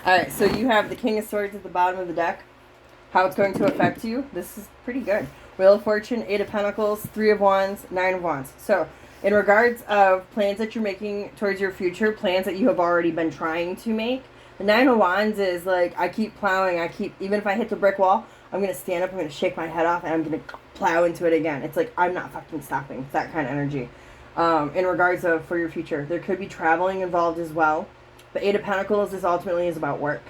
Alright, so you have the King of Swords at the bottom of the deck. How it's going to affect you. This is pretty good. Wheel of Fortune, Eight of Pentacles, Three of Wands, Nine of Wands. So, in regards of plans that you're making towards your future, plans that you have already been trying to make, the Nine of Wands is like, I keep plowing, even if I hit the brick wall, I'm going to stand up, I'm going to shake my head off, and I'm going to plow into it again. It's like, I'm not fucking stopping. It's that kind of energy. In regards of for your future, there could be traveling involved as well. The Eight of Pentacles is ultimately is about work.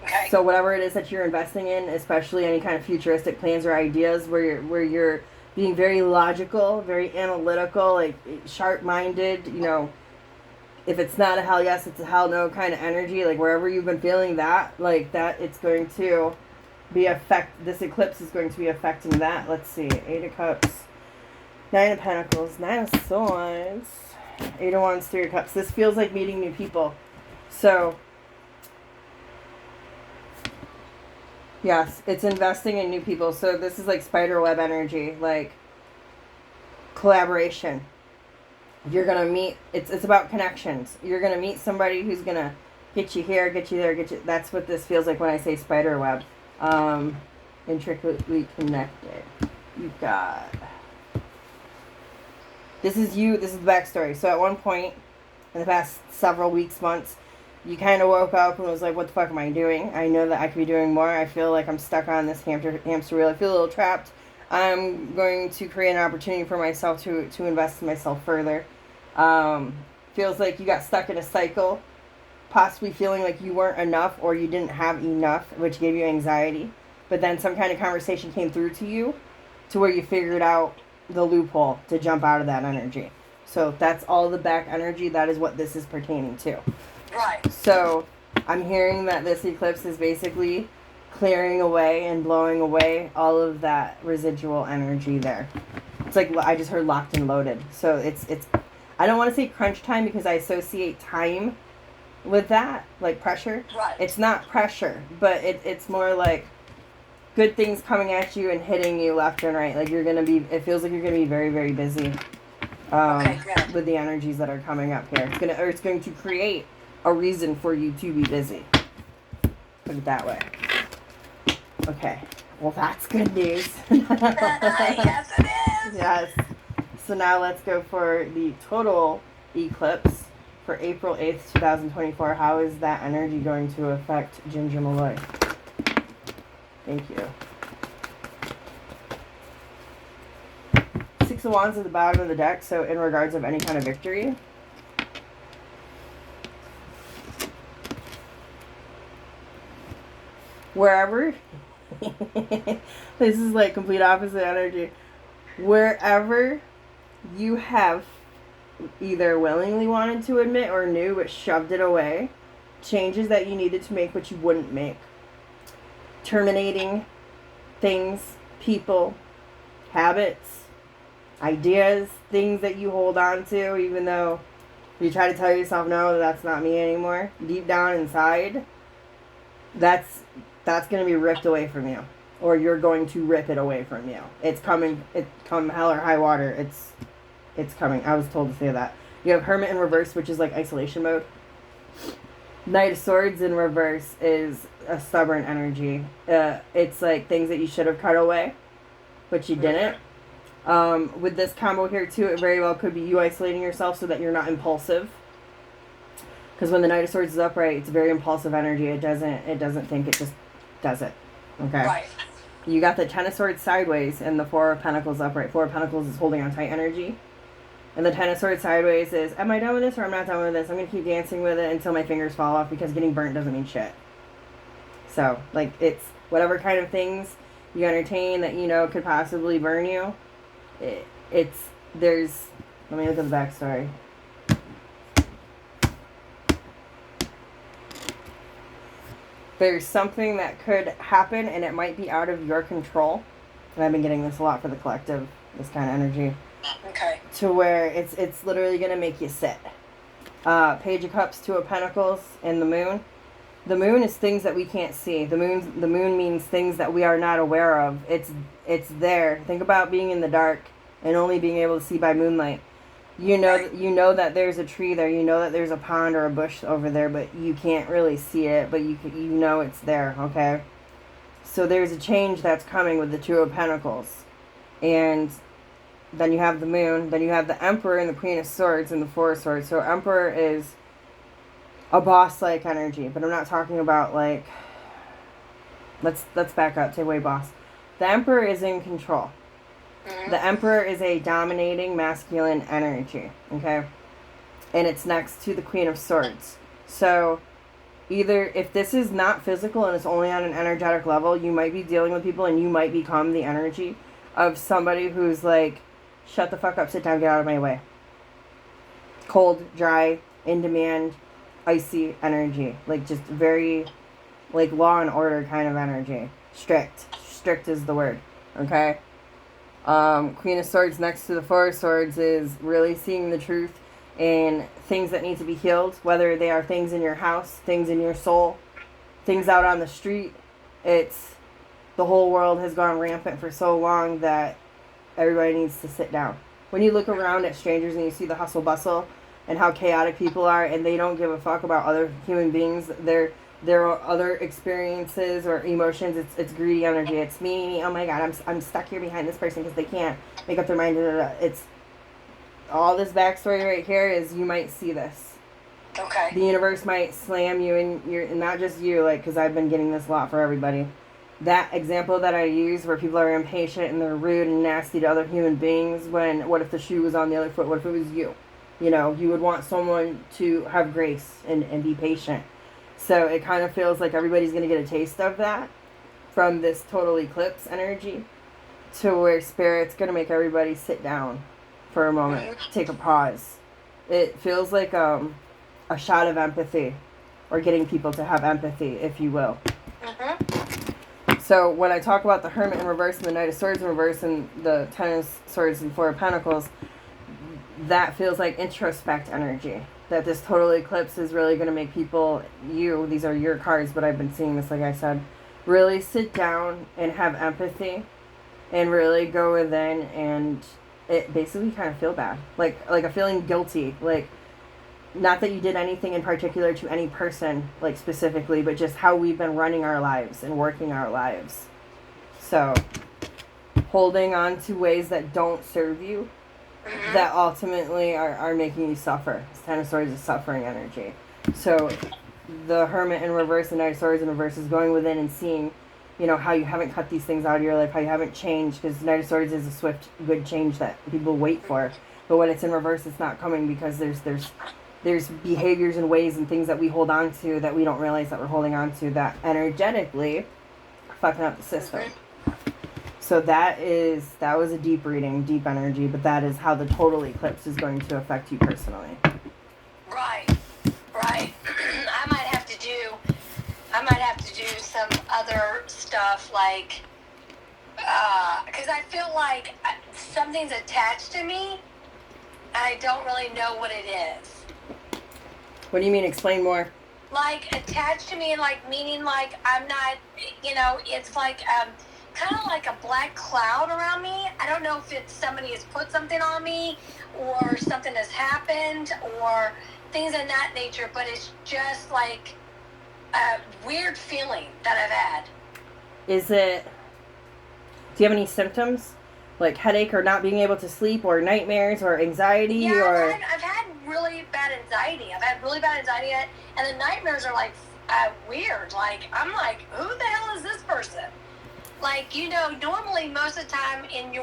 Okay. So whatever it is that you're investing in, especially any kind of futuristic plans or ideas where you're being very logical, very analytical, like sharp-minded, you know, if it's not a hell yes, it's a hell no kind of energy, like wherever you've been feeling that, like that, it's going to be this eclipse is going to be affecting that. Let's see, Eight of Cups, Nine of Pentacles, Nine of Swords, Eight of Wands, Three of Cups. This feels like meeting new people. So, yes, it's investing in new people. So this is like spider web energy, like collaboration. You're going to meet, it's about connections. You're going to meet somebody who's going to get you here, get you there, get you, that's what this feels like when I say spider web. Intricately connected. You've got, this is you, this is the backstory. So at one point, in the past several weeks, months, you kind of woke up and was like, what the fuck am I doing? I know that I could be doing more. I feel like I'm stuck on this hamster wheel. I feel a little trapped. I'm going to create an opportunity for myself to invest in myself further. Feels like you got stuck in a cycle, possibly feeling like you weren't enough or you didn't have enough, which gave you anxiety. But then some kind of conversation came through to you to where you figured out the loophole to jump out of that energy. So that's all the back energy. That is what this is pertaining to. Right. So I'm hearing that this eclipse is basically clearing away and blowing away all of that residual energy there. It's like I just heard locked and loaded. So it's I don't want to say crunch time because I associate time with that, like pressure. Right. It's not pressure, but it's more like good things coming at you and hitting you left and right. Like it feels like you're going to be very, very busy. With the energies that are coming up here. It's going to create a reason for you to be busy. Put it that way. Okay. Well, that's good news. Yes, it is. Yes. So now let's go for the total eclipse for April 8th, 2024. How is that energy going to affect Ginger Malloy? Thank you. Six of Wands at the bottom of the deck, so in regards of any kind of victory. Wherever, this is like complete opposite energy. Wherever you have either willingly wanted to admit or knew but shoved it away, changes that you needed to make but you wouldn't make. Terminating things, people, habits, ideas, things that you hold on to, even though you try to tell yourself, no, that's not me anymore. Deep down inside, that's going to be ripped away from you. Or you're going to rip it away from you. It's coming. It's come hell or high water. It's coming. I was told to say that. You have Hermit in reverse, which is like isolation mode. Knight of Swords in reverse is a stubborn energy. It's like things that you should have cut away, but you didn't. With this combo here too, it very well could be you isolating yourself so that you're not impulsive. Because when the Knight of Swords is upright, it's very impulsive energy. It doesn't think, it just does it. Okay? Right. You got the Ten of Swords sideways and the Four of Pentacles upright. Four of Pentacles is holding on tight energy. And the Ten of Swords sideways is, am I done with this or I'm not done with this? I'm going to keep dancing with it until my fingers fall off because getting burnt doesn't mean shit. So, like, it's whatever kind of things you entertain that you know could possibly burn you. Let me look at the backstory. There's something that could happen and it might be out of your control. And I've been getting this a lot for the collective, this kind of energy. Okay. To where it's literally going to make you sit. Page of Cups, Two of Pentacles, and the Moon. The Moon is things that we can't see. The moon means things that we are not aware of. It's there. Think about being in the dark and only being able to see by moonlight. Right. You know that there's a tree there. You know that there's a pond or a bush over there, but you can't really see it. But you know it's there. Okay. So there's a change that's coming with the Two of Pentacles, and then you have the Moon. Then you have the Emperor and the Queen of Swords and the Four of Swords. So Emperor is a boss-like energy, but I'm not talking about like. Let's back up. Take away boss. The Emperor is in control. Mm-hmm. The Emperor is a dominating masculine energy, okay? And it's next to the Queen of Swords. So, either if this is not physical and it's only on an energetic level, you might be dealing with people and you might become the energy of somebody who's like, shut the fuck up, sit down, get out of my way. Cold, dry, in demand, icy energy. Like, just very, like, law and order kind of energy. Strict. Strict is the word, okay? Queen of Swords next to the Four of Swords is really seeing the truth in things that need to be healed, whether they are things in your house, things in your soul, things out on the street. It's the whole world has gone rampant for so long that everybody needs to sit down. When you look around at strangers and you see the hustle bustle and how chaotic people are and they don't give a fuck about other human beings, there are other experiences or emotions. It's greedy energy. It's me. Oh my god, I'm stuck here behind this person because they can't make up their mind. Da, da, da. It's all this backstory right here is you might see this. Okay. The universe might slam you and not just you, like, because I've been getting this a lot for everybody. That example that I use where people are impatient and they're rude and nasty to other human beings, when what if the shoe was on the other foot? What if it was you? You know, you would want someone to have grace and be patient. So it kind of feels like everybody's going to get a taste of that from this total eclipse energy, to where Spirit's going to make everybody sit down for a moment, take a pause. It feels like a shot of empathy, or getting people to have empathy, if you will. Mm-hmm. So when I talk about the Hermit in reverse and the Knight of Swords in reverse and the Ten of Swords and Four of Pentacles, that feels like introspect energy. That this total eclipse is really going to make people, these are your cards, but I've been seeing this, like I said, really sit down and have empathy and really go within, and it basically kind of feel bad. Like a feeling guilty. Like, not that you did anything in particular to any person, like specifically, but just how we've been running our lives and working our lives. So, holding on to ways that don't serve you, that ultimately are making you suffer. This Ten of Swords is suffering energy. So the Hermit in reverse and Knight of Swords in reverse is going within and seeing, you know, how you haven't cut these things out of your life, how you haven't changed, because Knight of Swords is a swift, good change that people wait for. But when it's in reverse, it's not coming, because there's behaviors and ways and things that we hold on to that we don't realize that we're holding on to, that energetically are fucking up the system. So that was a deep reading, deep energy, but that is how the total eclipse is going to affect you personally. Right. Right. I might have to do some other stuff, like, because I feel like something's attached to me and I don't really know what it is. What do you mean? Explain more. Like, attached to me, like, meaning, like, I'm not, it's like, kind of like a black cloud around me. I don't know if it's somebody has put something on me, or something has happened, or things of that nature, but it's just like a weird feeling that I've had. Do you have any symptoms? Like headache, or not being able to sleep, or nightmares, or anxiety, Yeah, or... I've had really bad anxiety. And the nightmares are like weird. Like, I'm like, who the hell is this person? Like, normally most of the time in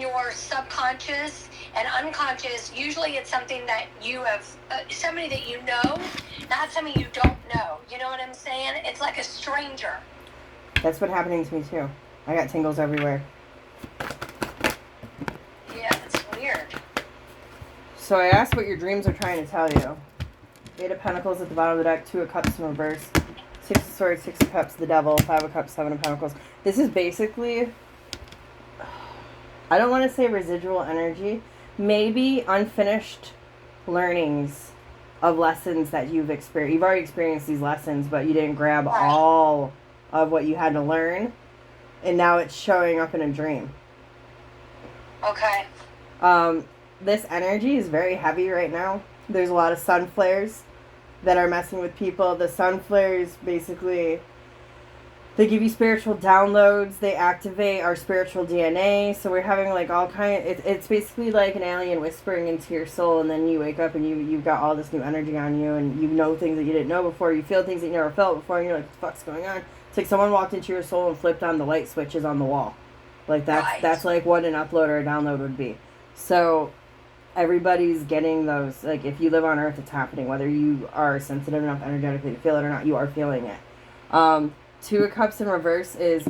your subconscious and unconscious, usually it's something that you have, somebody that you know, not somebody you don't know. You know what I'm saying? It's like a stranger. That's what's happening to me too. I got tingles everywhere. Yeah, it's weird. So I asked what your dreams are trying to tell you. Eight of Pentacles at the bottom of the deck, Two of Cups in reverse, Six of Swords, Six of Cups, the Devil, Five of Cups, Seven of Pentacles. This is basically, I don't want to say residual energy, maybe unfinished learnings of lessons that you've experienced. You've already experienced these lessons, but you didn't grab all of what you had to learn, and now it's showing up in a dream. Okay. this energy is very heavy right now. There's a lot of sun flares that are messing with people. The sun flares basically, they give you spiritual downloads. They activate our spiritual DNA. So we're having like all kind. It's basically like an alien whispering into your soul, and then you wake up and you've got all this new energy on you, and you know things that you didn't know before. You feel things that you never felt before, and you're like, "What the fuck's going on?" It's like someone walked into your soul and flipped on the light switches on the wall. Like that's like what an upload or a download would be. So everybody's getting those. Like if you live on Earth, it's happening. Whether you are sensitive enough energetically to feel it or not, you are feeling it. Two of Cups in reverse is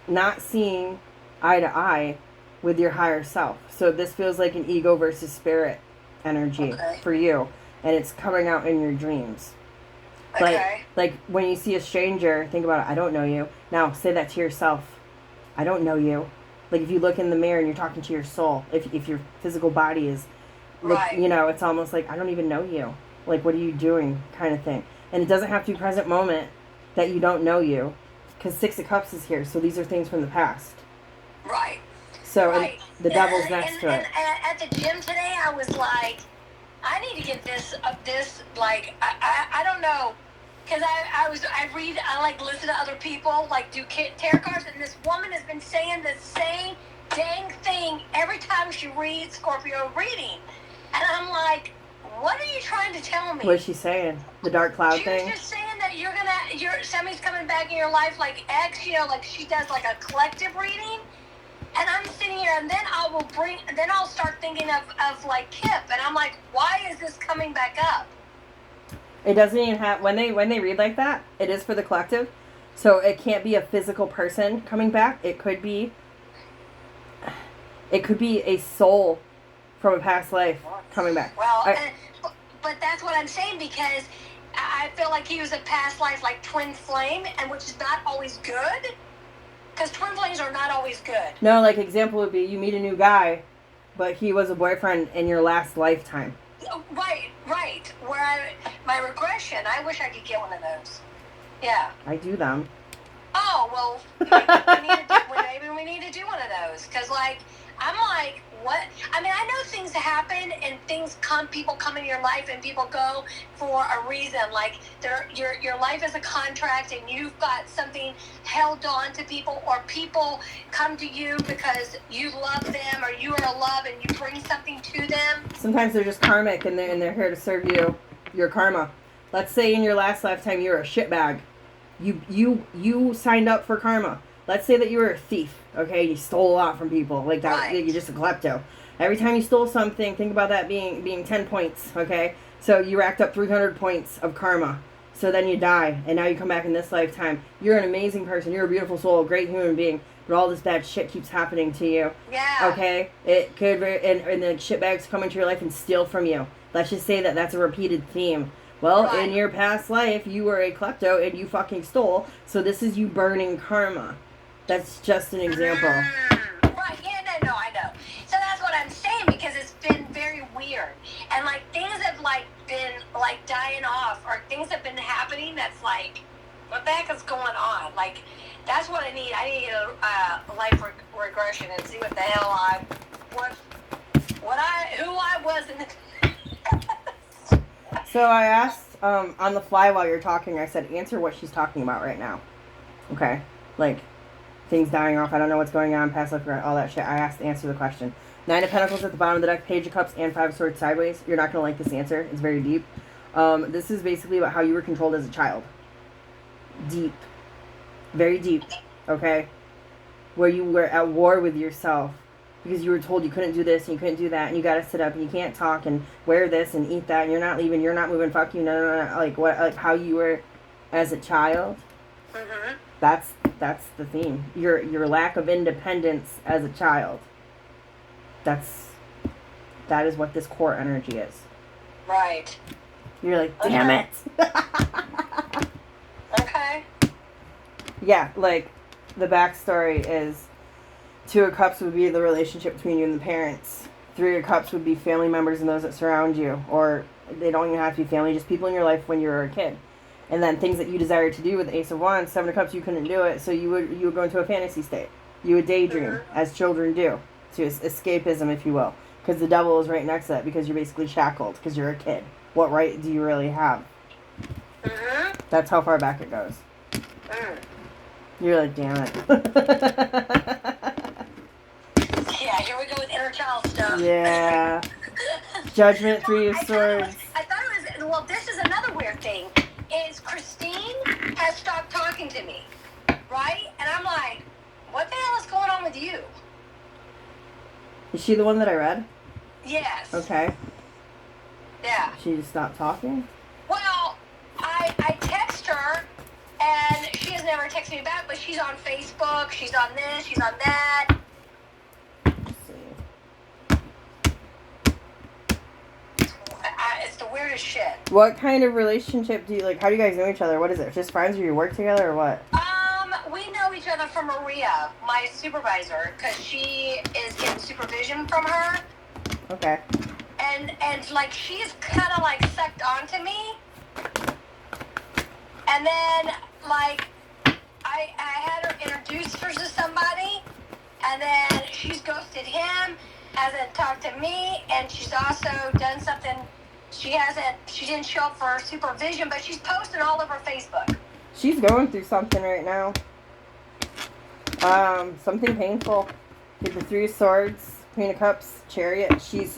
not seeing eye to eye with your higher self. So this feels like an ego versus spirit energy for you, and it's coming out in your dreams. Like when you see a stranger, think about it. I don't know you. Now say that to yourself. I don't know you. Like if you look in the mirror and you're talking to your soul, if your physical body is, it's almost like I don't even know you. Like what are you doing, kind of thing. And it doesn't have to be present moment that you don't know you, because Six of Cups is here. So these are things from the past. Right. So and the devil's next to it. And at the gym today, I was like, I need to get this like I don't know. Because I like listen to other people like do tarot cards, and this woman has been saying the same dang thing every time she reads Scorpio reading, and I'm like, what are you trying to tell me? What's she saying? The dark cloud thing? She was just saying that somebody's coming back in your life like X, like she does like a collective reading, and I'm sitting here, and then I'll start thinking of like Kip, and I'm like, why is this coming back up? It doesn't even have when they read like that. It is for the collective, so it can't be a physical person coming back. It could be a soul from a past life coming back. Well, but that's what I'm saying, because I feel like he was a past life like twin flame, and which is not always good, because twin flames are not always good. No, like example would be you meet a new guy, but he was a boyfriend in your last lifetime. Right. My regression, I wish I could get one of those. Yeah. I do them. Oh, well, maybe we need to do one of those. Because, like, I'm like, what? I mean, I know things happen and people come in your life and people go for a reason. Like, your life is a contract and you've got something held on to people, or people come to you because you love them or you are in love and you bring something to them. Sometimes they're just karmic and they're here to serve you your karma. Let's say in your last lifetime you were a shitbag. You signed up for karma. Let's say that you were a thief, okay? You stole a lot from people, like that. Right. You're just a klepto. Every time you stole something, think about that being 10 points, okay? So you racked up 300 points of karma. So then you die, and now you come back in this lifetime. You're an amazing person. You're a beautiful soul, a great human being, but all this bad shit keeps happening to you. Yeah. Okay? It could, and the shitbags come into your life and steal from you. Let's just say that that's a repeated theme. Well, in your past life, you were a klepto and you fucking stole, so this is you burning karma. That's just an example. Right, yeah, no, I know. So that's what I'm saying, because it's been very weird. And, like, things have, like, been, like, dying off, or things have been happening that's, like, what the heck is going on? Like, that's what I need. I need a life regression and see what the hell who I was in the... So I asked, on the fly while you're talking, I said, answer what she's talking about right now. Okay? Like, things dying off, I don't know what's going on, past life, all that shit. I asked to answer the question. 9 of Pentacles at the bottom of the deck, Page of Cups, and 5 of Swords sideways. You're not going to like this answer. It's very deep. This is basically about how you were controlled as a child. Deep. Very deep. Okay? Where you were at war with yourself. Because you were told you couldn't do this and you couldn't do that, and you got to sit up and you can't talk and wear this and eat that, and you're not leaving, you're not moving, fuck you, no. Like how you were as a child. Mm-hmm. That's the theme. Your lack of independence as a child. That is what this core energy is. Right. You're like, damn it. Okay. Yeah, like the backstory is 2 of Cups would be the relationship between you and the parents. 3 of Cups would be family members and those that surround you, or they don't even have to be family, just people in your life when you were a kid. And then things that you desired to do with the Ace of Wands, 7 of Cups, you couldn't do it, so you would go into a fantasy state. You would daydream, as children do, to escapism, if you will. Because the devil is right next to that because you're basically shackled because you're a kid. What right do you really have? Mm-hmm. That's how far back it goes. Mm. You're like, damn it. Yeah, here we go with inner child stuff. Yeah. Judgment, Three of I Swords. thought it was, well, this is another weird thing, is Christine has stopped talking to me, right? And I'm like, what the hell is going on with you? Is she the one that I read? Yes. Okay. Yeah. She just stopped talking? Well, I text her, and she has never texted me back, but she's on Facebook, she's on this, she's on that. Let's see. It's the weirdest shit. What kind of relationship do you, like, how do you guys know each other? What is it? Just friends or you work together or what? We know each other from Maria, my supervisor, because she is getting supervision from her. Okay. And like, she's kind of, like, sucked onto me. And then, like, I had her introduce her to somebody, and then she's ghosted him, hasn't talked to me, and she's also done something. She didn't show up for supervision, but she's posted all over Facebook. She's going through something right now. Something painful. With the Three of Swords, Queen of Cups, Chariot.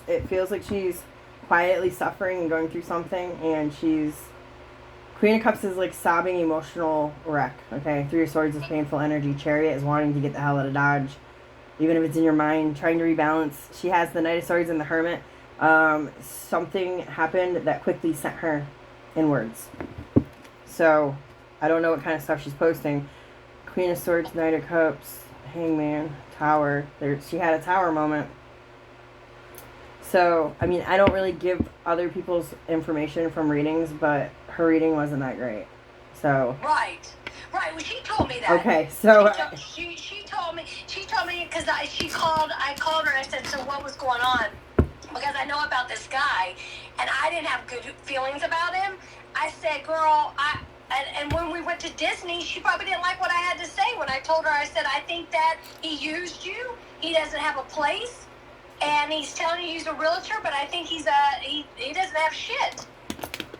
It feels like she's quietly suffering and going through something, and Queen of Cups is like sobbing emotional wreck, okay? Three of Swords is painful energy. Chariot is wanting to get the hell out of Dodge. Even if it's in your mind, trying to rebalance. She has the Knight of Swords and the Hermit. Something happened that quickly sent her inwards. So, I don't know what kind of stuff she's posting. Queen of Swords, Knight of Cups, Hangman, Tower. She had a Tower moment. So, I mean, I don't really give other people's information from readings, but her reading wasn't that great. So. Right. Well, she told me that. Okay, so. She told me, because I called her and I said, so what was going on? Because I know about this guy, and I didn't have good feelings about him. I said, girl, and when we went to Disney, she probably didn't like what I had to say. When I told her, I said, I think that he used you. He doesn't have a place, and he's telling you he's a realtor, but I think he doesn't have shit.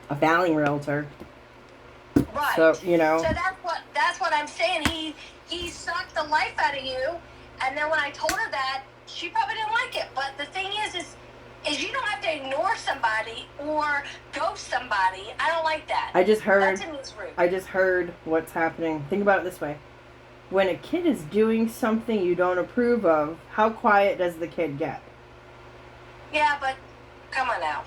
A failing realtor. Right. So, you know. So that's what I'm saying. He sucked the life out of you, and then when I told her that, she probably didn't like it. But the thing is you don't have to ignore somebody or ghost somebody. I don't like that. I just heard. That's rude. I just heard what's happening. Think about it this way: when a kid is doing something you don't approve of, how quiet does the kid get? Yeah, but come on now.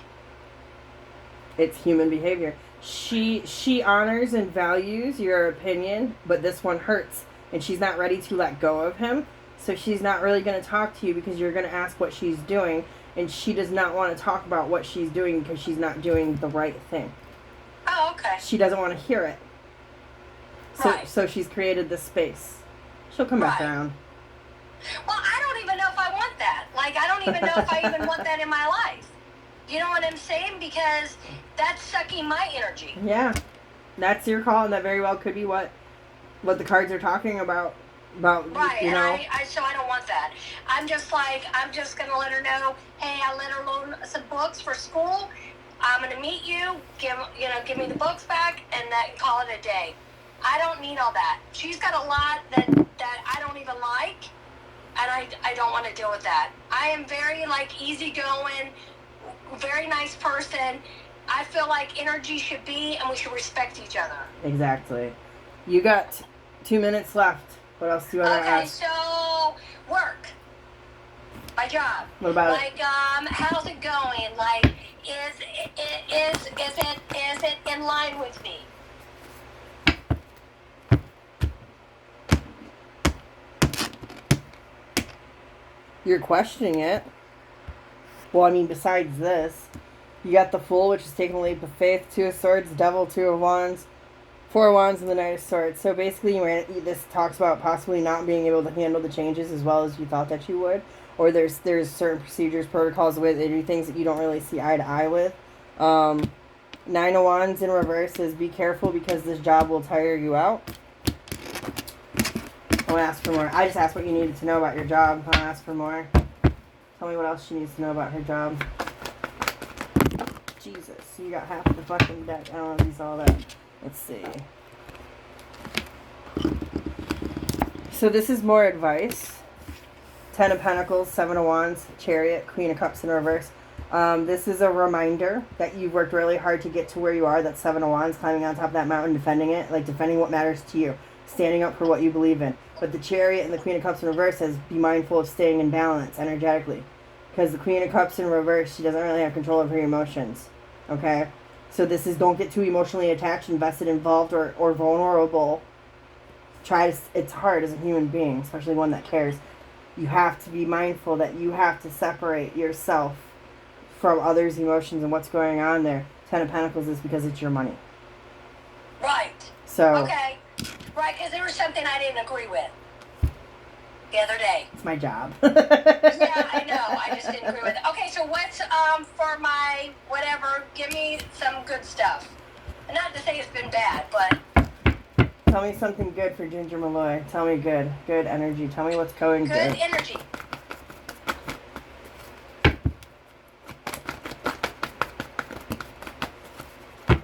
It's human behavior. She honors and values your opinion, but this one hurts, and she's not ready to let go of him. So she's not really going to talk to you because you're going to ask what she's doing, and she does not want to talk about what she's doing because she's not doing the right thing. Oh, okay. She doesn't want to hear it. So she's created this space. She'll come back around. Well, I don't even know if I want that. Like, I don't even know if I even want that in my life. You know what I'm saying? Because that's sucking my energy. Yeah. That's your call, and that very well could be what the cards are talking about. Right, you know. so I don't want that. I'm just gonna let her know, hey, I let her loan some books for school. I'm gonna meet you, give me the books back, and call it a day. I don't need all that. She's got a lot that I don't even like, and I don't want to deal with that. I am very easygoing, very nice person. I feel like energy should be, and we should respect each other. Exactly. You got 2 minutes left. What else do you want to ask? Okay, so work. My job. What about it? How's it going? Like, is it in line with me? You're questioning it. Well, I mean, besides this, you got the Fool, which is taking a leap of faith, 2 of Swords, Devil, 2 of Wands, 4 of Wands, and the Knight of Swords. So basically, this talks about possibly not being able to handle the changes as well as you thought that you would. Or there's certain procedures, protocols with they do things that you don't really see eye to eye with. 9 of Wands in reverse says, be careful because this job will tire you out. I want to ask for more. I just asked what you needed to know about your job. I want to ask for more. Tell Tell me what else she needs to know about her job. Jesus, you got half of the fucking deck. I don't know if you saw that. Let's see. So this is more advice. 10 of Pentacles, 7 of Wands, Chariot, Queen of Cups in reverse. This is a reminder that you've worked really hard to get to where you are. That's 7 of Wands, climbing on top of that mountain, defending it, like defending what matters to you, standing up for what you believe in. But the Chariot and the Queen of Cups in reverse says be mindful of staying in balance energetically. Because the Queen of Cups in reverse, she doesn't really have control of her emotions. Okay? So this is don't get too emotionally attached, invested, involved, or vulnerable. It's hard as a human being, especially one that cares. You have to be mindful that you have to separate yourself from others' emotions and what's going on there. 10 of Pentacles is because it's your money. Right. So. Okay. Right, because there was something I didn't agree with the other day. It's my job. Yeah, I know. I just didn't agree with it. Okay, so what's for my whatever? Give me some good stuff. Not to say it's been bad, but. Tell me something good for Ginger Malloy. Tell me good. Good energy. Tell me what's going good. Good energy.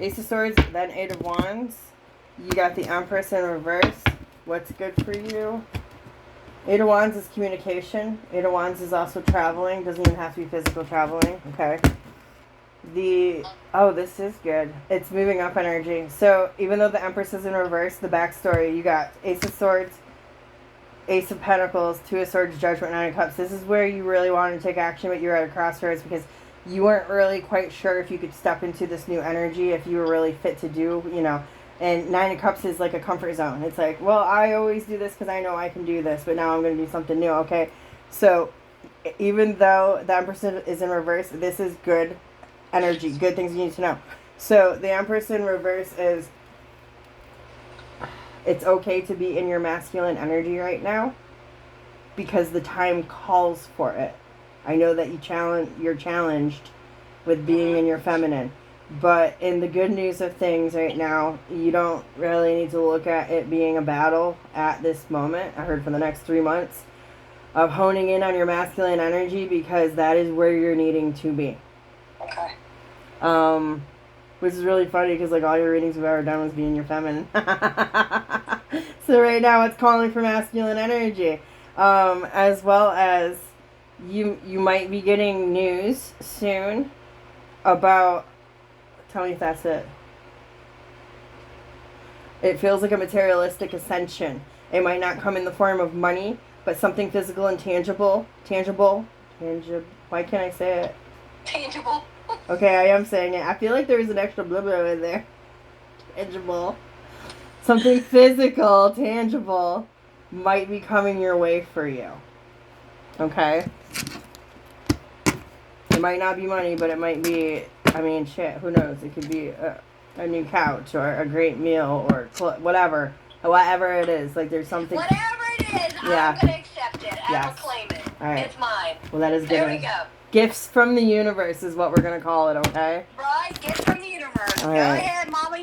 Ace of Swords, then 8 of Wands. You got the Empress in reverse. What's good for you? 8 of Wands is communication. 8 of Wands is also traveling. Doesn't even have to be physical traveling. Okay. This is good. It's moving up energy. So even though the Empress is in reverse, the backstory, you got Ace of Swords, Ace of Pentacles, 2 of Swords, Judgment, 9 of Cups. This is where you really wanted to take action, but you were at a crossroads because you weren't really quite sure if you could step into this new energy, if you were really fit to do, And 9 of Cups is like a comfort zone. It's like, well, I always do this because I know I can do this, but now I'm going to do something new, okay? So even though the Empress is in reverse, this is good energy, good things you need to know. So the Empress in reverse is, it's okay to be in your masculine energy right now because the time calls for it. I know that you're challenged with being in your feminine, but in the good news of things right now, you don't really need to look at it being a battle at this moment. I heard for the next 3 months of honing in on your masculine energy because that is where you're needing to be. Okay. Which is really funny because like all your readings we've ever done was being your feminine. So right now it's calling for masculine energy, as well as you might be getting news soon about. Tell me if that's it. It feels like a materialistic ascension. It might not come in the form of money, but something physical and tangible. Tangible. Why can't I say it? Tangible. Okay, I am saying it. I feel like there's an extra blah blah in there. Tangible. Something physical, tangible, might be coming your way for you. Okay? It might not be money, but it might be, who knows? It could be a new couch or a great meal or whatever. Whatever it is. Like there's something. Whatever it is, Yeah. I'm going to accept it. Yes. I'll claim it. All right. It's mine. Well, that is good. There we go. Gifts from the universe is what we're going to call it, okay? Right? Gifts from the universe. All Go right. ahead, Mama.